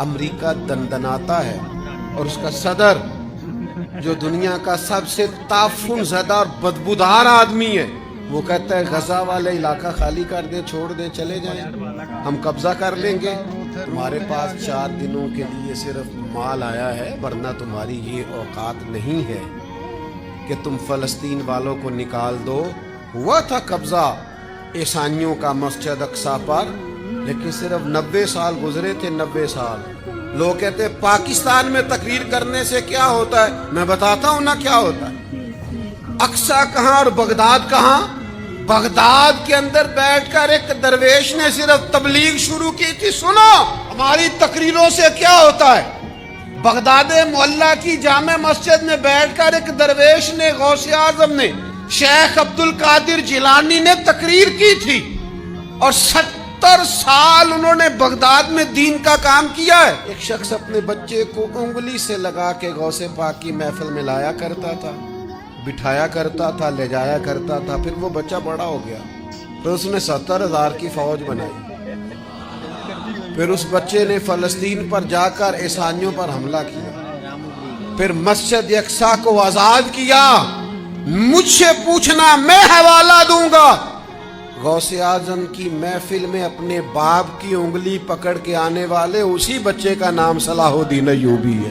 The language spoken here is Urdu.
امریکہ دندناتا ہے اور اس کا صدر جو دنیا کا سب سے تعفن زدہ اور بدبودار آدمی ہے وہ کہتا ہے غزہ والے علاقہ خالی کر دیں، چھوڑ دیں، چلے جائیں، ہم قبضہ کر لیں گے، تمہارے پاس 4 دنوں کے لیے صرف مال آیا ہے، ورنہ تمہاری یہ اوقات نہیں ہے کہ تم فلسطین والوں کو نکال دو۔ ہوا تھا قبضہ عیسائیوں کا مسجد اقصی پر، لیکن صرف 90 سال گزرے تھے، 90 سال۔ لوگ کہتے ہیں پاکستان میں تقریر کرنے سے کیا ہوتا ہے، میں بتاتا ہوں نا کیا ہوتا ہے۔ اقصی کہاں اور بغداد کہاں؟ بغداد کے اندر بیٹھ کر ایک درویش نے صرف تبلیغ شروع کی تھی، سنو ہماری تقریروں سے کیا ہوتا ہے۔ بغداد معلیٰ کی جامع مسجد میں بیٹھ کر ایک درویش نے، غوث اعظم نے، شیخ عبد القادر جیلانی نے تقریر کی تھی، اور 70 سال انہوں نے بغداد میں دین کا کام کیا ہے۔ ایک شخص اپنے بچے کو انگلی سے لگا کے غوث پاک کی محفل میں لایا کرتا تھا، بٹھایا کرتا تھا، لے جایا کرتا تھا، پھر وہ بچہ بڑا ہو گیا، پھر اس نے 70,000 کی فوج بنائی، پھر اس بچے نے فلسطین پر جا کر عیسائیوں پر حملہ کیا، پھر مسجد اقصی کو آزاد کیا۔ مجھ سے پوچھنا، میں حوالہ دوں گا، غوث اعظم کی محفل میں اپنے باپ کی انگلی پکڑ کے آنے والے اسی بچے کا نام صلاح الدین ایوبی ہے۔